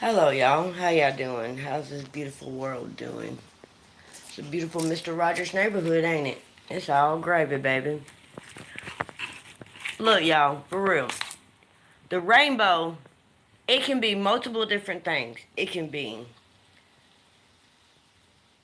Hello, y'all. How y'all doing? How's this beautiful world doing? It's a beautiful Mr. Rogers neighborhood, ain't it? It's all gravy, baby. Look, y'all, for real. The rainbow, it can be multiple different things. It can be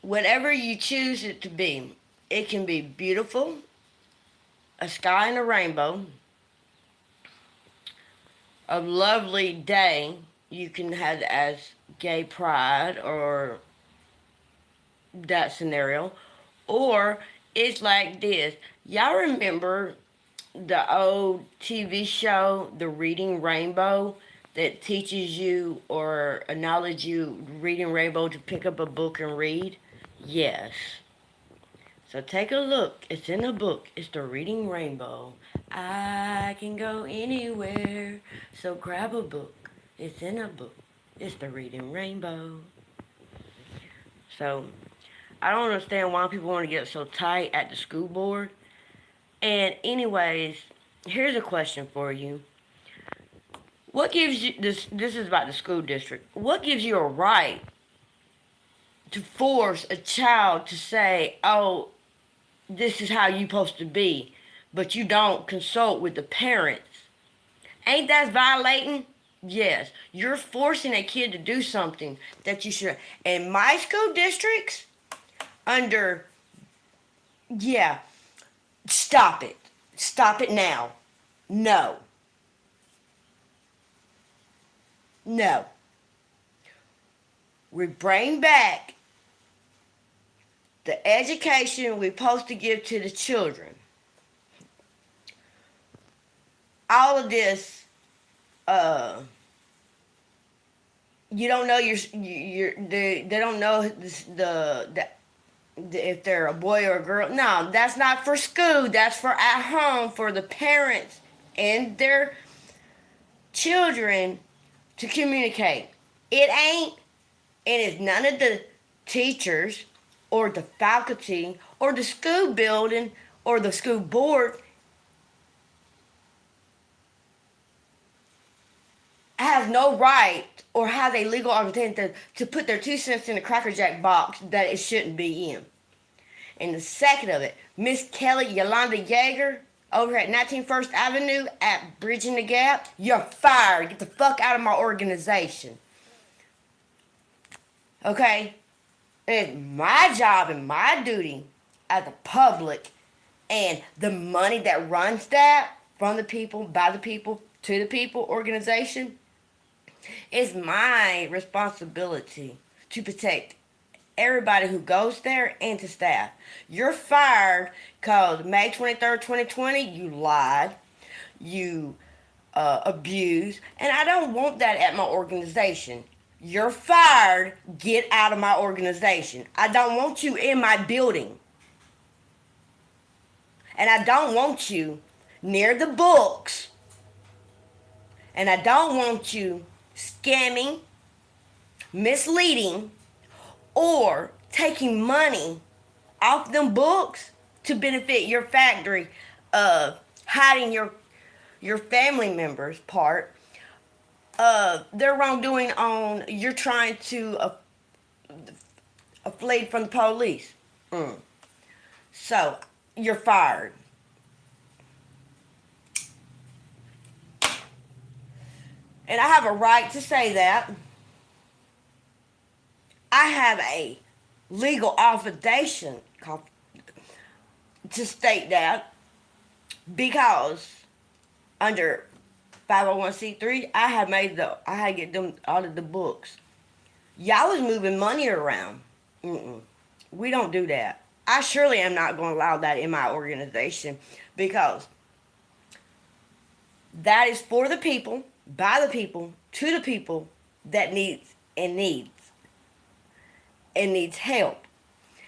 whatever you choose it to be. It can be beautiful, a sky and a rainbow, a lovely day. You can have it as gay pride or that scenario. Or it's like this. Y'all remember the old TV show, The Reading Rainbow, that teaches you or acknowledge you reading Rainbow to pick up a book and read? Yes. So take a look. It's in a book. It's The Reading Rainbow. I can go anywhere. So grab a book. It's in a book. It's The Reading Rainbow. So I don't understand why people want to get so tight at the school board. And anyways, here's a question for you. What gives you this is about the school district. What gives you a right to force a child to say, "Oh, this is how you supposed to be," but you don't consult with the parents? Ain't that violating? Yes, you're forcing a kid to do something that you should. In my school districts, under yeah, stop it. Stop it now. No. No. We bring back the education we're supposed to give to the children. All of this, uh, you don't know they don't know if they're a boy or a girl. No, that's not for school. That's for at home for the parents and their children to communicate. It ain't. It is none of the teachers or the faculty or the school building or the school board has no right or has a legal opportunity to put their 2 cents in the Cracker Jack box that it shouldn't be in. And the second of it, Miss Kelly Yolanda Yeager over at 19 First Avenue at Bridging the Gap, you're fired. Get the fuck out of my organization. Okay? It's my job and my duty as a public and the money that runs that from the people, by the people, to the people organization. It's my responsibility to protect everybody who goes there and to staff. You're fired because May 23rd, 2020, you lied, you abused, and I don't want that at my organization. You're fired. Get out of my organization. I don't want you in my building. And I don't want you near the books. And I don't want you scamming, misleading, or taking money off them books to benefit your factory, hiding your family members part of their wrongdoing on you're trying to flee from the police. So you're fired. And I have a right to say that. I have a legal obligation to state that because under 501c3, I had to get them out of the books. Y'all was moving money around. We don't do that. I surely am not going to allow that in my organization because that is for the people, by the people, to the people that needs help.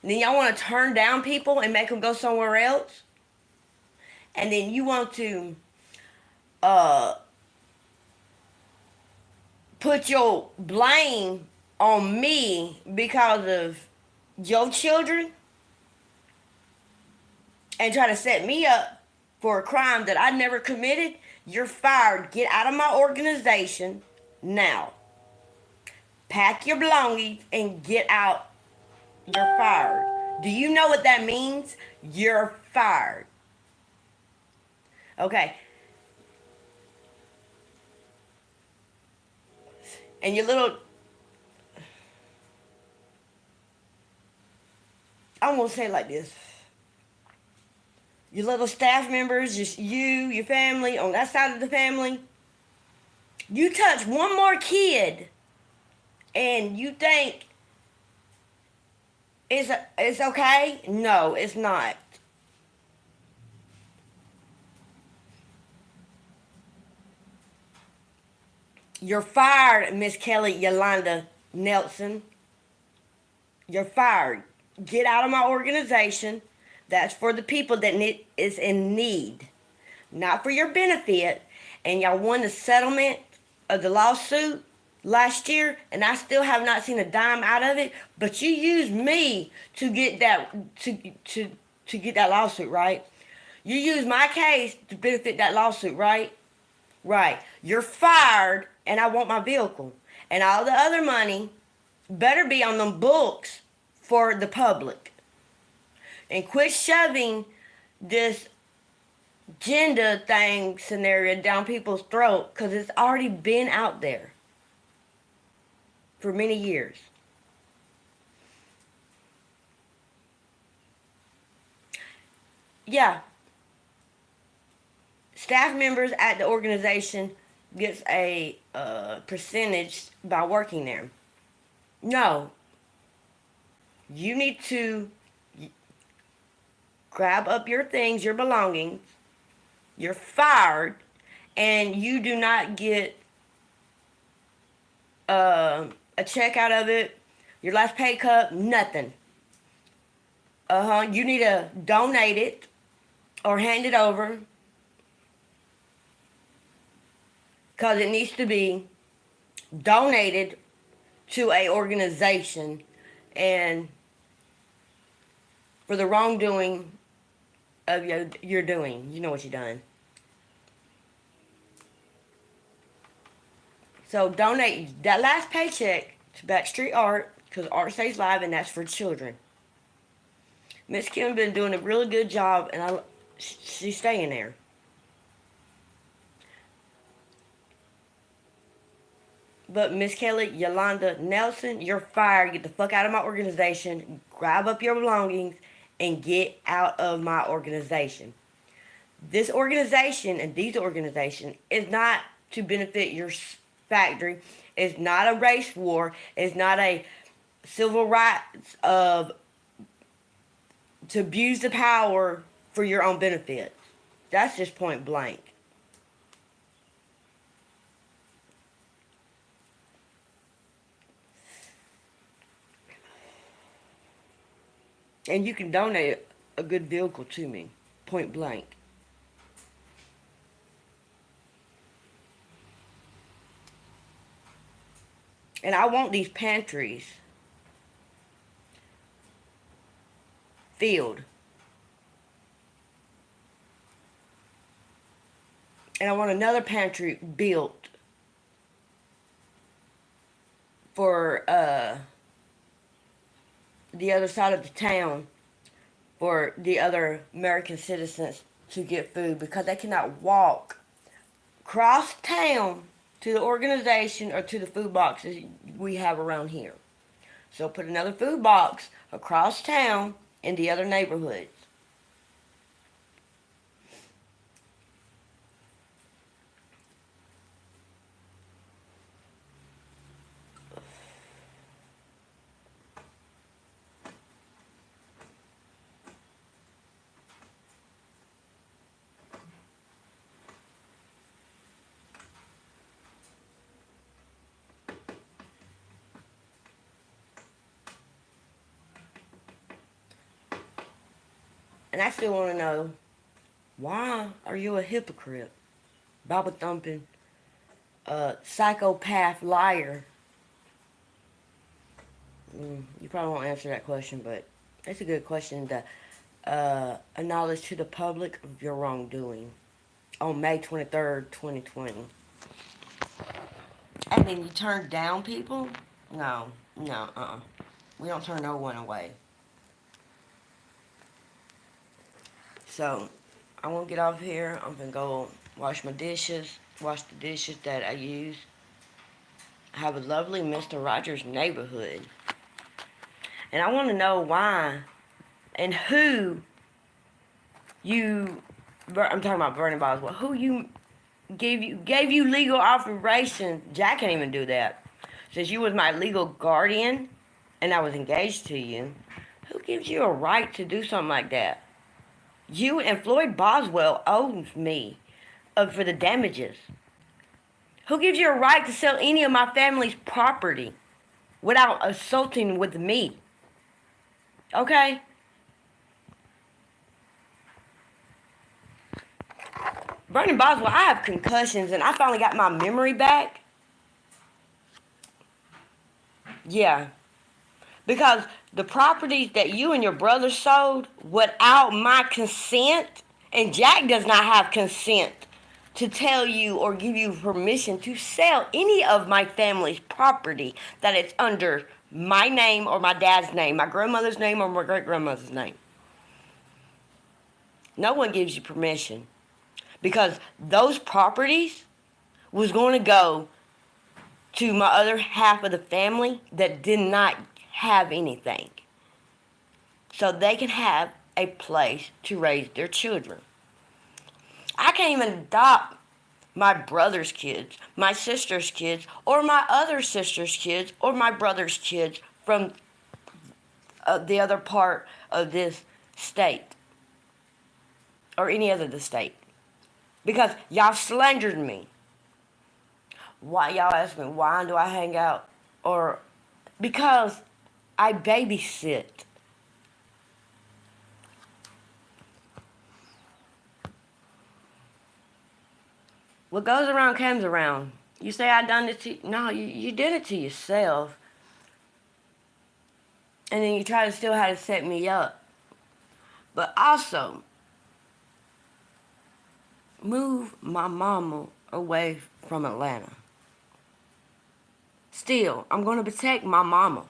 And then y'all want to turn down people and make them go somewhere else. And then you want to uh, put your blame on me because of your children and try to set me up for a crime that I never committed. You're fired. Get out of my organization now. Pack your belongings and get out. You're fired. Do you know what that means? You're fired. Okay. And your little, I'm going to say it like this. Your little staff members, just you, your family, on that side of the family, you touch one more kid and you think it's okay? No, it's not. You're fired, Miss Kelly Yolanda Nelson. You're fired. Get out of my organization. That's for the people that is in need, not for your benefit. And y'all won the settlement of the lawsuit last year, and I still have not seen a dime out of it. But you used me to get that to get that lawsuit, right? You used my case to benefit that lawsuit, right? Right. You're fired, and I want my vehicle. And all the other money better be on them books for the public. And quit shoving this gender thing scenario down people's throat because it's already been out there for many years. Yeah. Staff members at the organization gets a percentage by working there. No. You need to grab up your things, your belongings. You're fired, and you do not get a check out of it, your last pay cut, nothing. You need to donate it or hand it over because it needs to be donated to a organization and for the wrongdoing of your doing. You know what you're done. So donate that last paycheck to Backstreet Art because art stays live and that's for children. Miss Kim been doing a really good job and she's staying there. But Miss Kelly Yolanda Nelson, you're fired. Get the fuck out of my organization. Grab up your belongings and get out of my organization. This organization and these organizations is not to benefit your factory. It's not a race war. It's not a civil rights of to abuse the power for your own benefit. That's just point blank. And you can donate a good vehicle to me, point blank. And I want these pantries filled. And I want another pantry built for the other side of the town for the other American citizens to get food because they cannot walk across town to the organization or to the food boxes we have around here. So put another food box across town in the other neighborhoods. And I still want to know, why are you a hypocrite? Bible thumping, psychopath liar. You probably won't answer that question, but it's a good question to acknowledge to the public of your wrongdoing on May 23rd, 2020. And then you turn down people? No, no, we don't turn no one away. So, I'm gonna get off here. I'm gonna go wash my dishes, wash the dishes that I use. Have a lovely Mr. Rogers neighborhood. And I want to know why and who you, I'm talking about Vernon Boswell, who you gave you legal authorization. Jack can't even do that. Since you was my legal guardian and I was engaged to you, who gives you a right to do something like that? You and Floyd Boswell owes me for the damages. Who gives you a right to sell any of my family's property without assaulting with me? Okay? Vernon Boswell, I have concussions and I finally got my memory back. Yeah. Because the properties that you and your brother sold without my consent, and Jack does not have consent to tell you or give you permission to sell any of my family's property that it's under my name or my dad's name, my grandmother's name or my great grandmother's name. No one gives you permission because those properties was going to go to my other half of the family that did not have anything. So they can have a place to raise their children. I can't even adopt my brother's kids, my sister's kids, or my other sister's kids, or my brother's kids from the other part of this state or any other the state because y'all slandered me. Why y'all ask me why do I hang out? Or because I babysit. What goes around comes around. You say I done it to no, you did it to yourself. And then you try to still how to set me up. But also move my mama away from Atlanta. Still, I'm gonna protect my mama.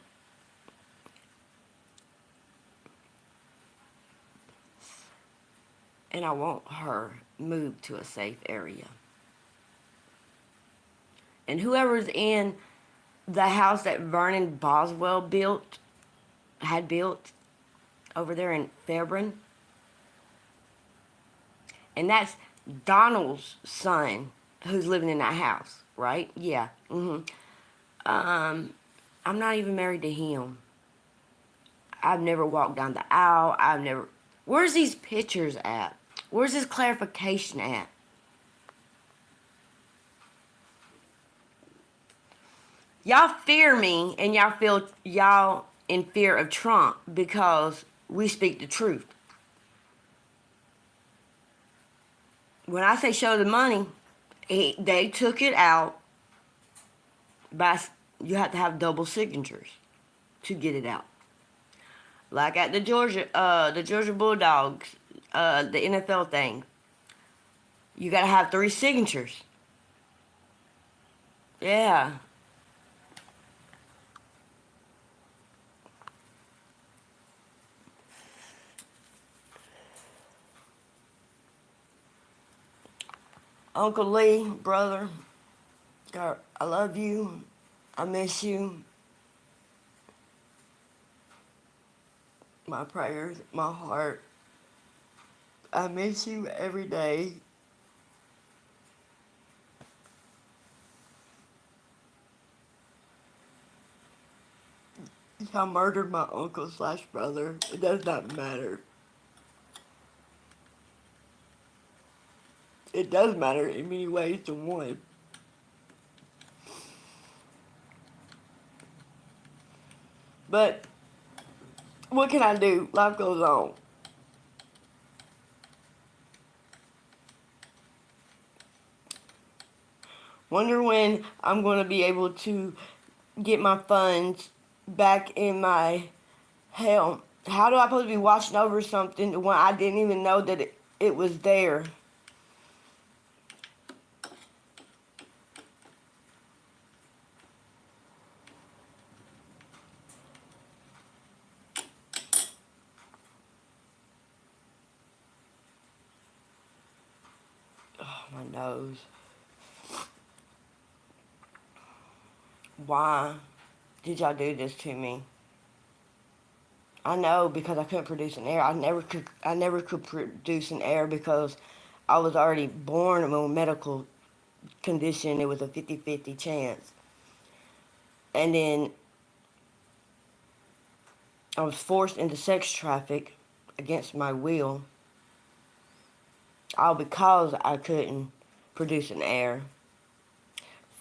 And I want her moved to a safe area. And whoever's in the house that Vernon Boswell had built over there in Fairburn, and that's Donald's son who's living in that house, right? Yeah. I'm not even married to him. I've never walked down the aisle. I've never. Where's these pictures at? Where's this clarification at? Y'all fear me and y'all feel y'all in fear of Trump because we speak the truth. When I say show the money, they took it out by, you have to have double signatures to get it out. Like at the Georgia Bulldogs, the NFL thing, you gotta have 3 signatures. Yeah. Uncle Lee, brother, God, I love you. I miss you. My prayers, my heart. I miss you every day. I murdered my uncle slash brother. It does not matter. It does matter in many ways to one. But what can I do? Life goes on. Wonder when I'm going to be able to get my funds back in my hell. How do I supposed to be watching over something when I didn't even know that it was there? knows. Why did y'all do this to me? I know, because I couldn't produce an heir. I never could produce an heir because I was already born with a medical condition. It was a 50-50 chance. And then I was forced into sex traffic against my will, all because I couldn't produce an heir.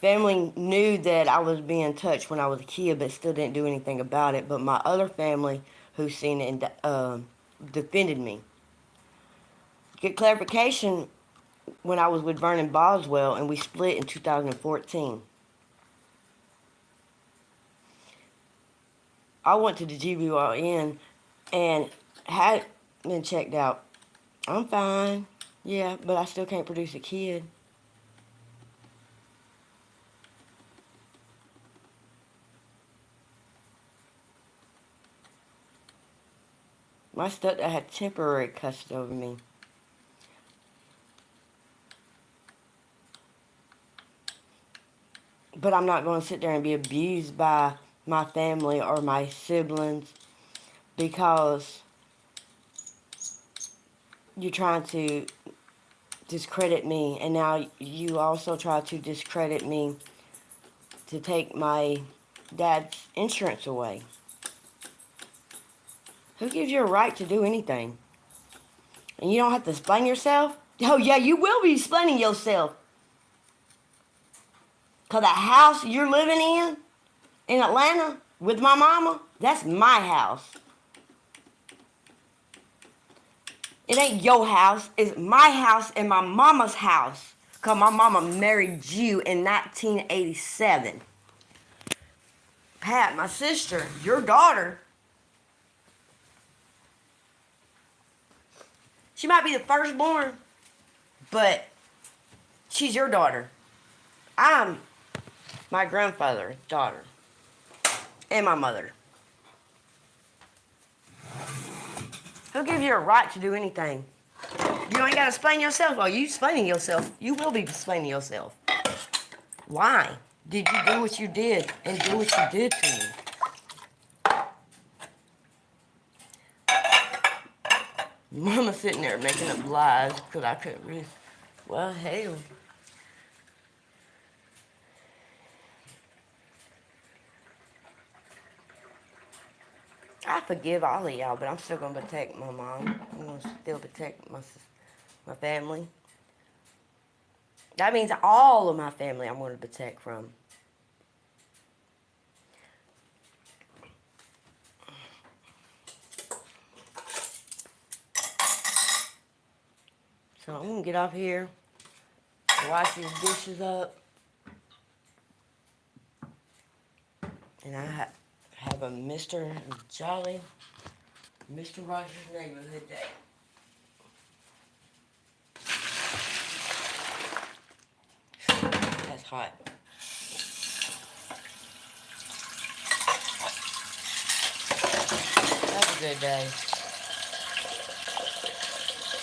Family knew that I was being touched when I was a kid, but still didn't do anything about it. But my other family, who seen it and defended me. Get clarification when I was with Vernon Boswell, and we split in 2014. I went to the GBYN and had been checked out. I'm fine, yeah, but I still can't produce a kid. My stepdad had temporary custody over me. But I'm not going to sit there and be abused by my family or my siblings because you're trying to discredit me, and now you also try to discredit me to take my dad's insurance away. Who gives you a right to do anything? And you don't have to explain yourself? Oh yeah, you will be explaining yourself. Because the house you're living in Atlanta, with my mama, that's my house. It ain't your house, it's my house and my mama's house. Because my mama married you in 1987. Pat, my sister, your daughter, she might be the firstborn, but she's your daughter. I'm my grandfather's daughter and my mother. Who gives you a right to do anything? You ain't got to explain yourself. Oh, you explaining yourself. You will be explaining yourself. Why did you do what you did and do what you did to me? Mama sitting there making up lies because I couldn't read. Well, hell. I forgive all of y'all, but I'm still going to protect my mom. I'm going to still protect my family. That means all of my family I'm going to protect from. So I'm going to get off here, wash these dishes up, and I have a Mr. Jolly, Mr. Rogers Neighborhood Day. That's hot. Have a good day.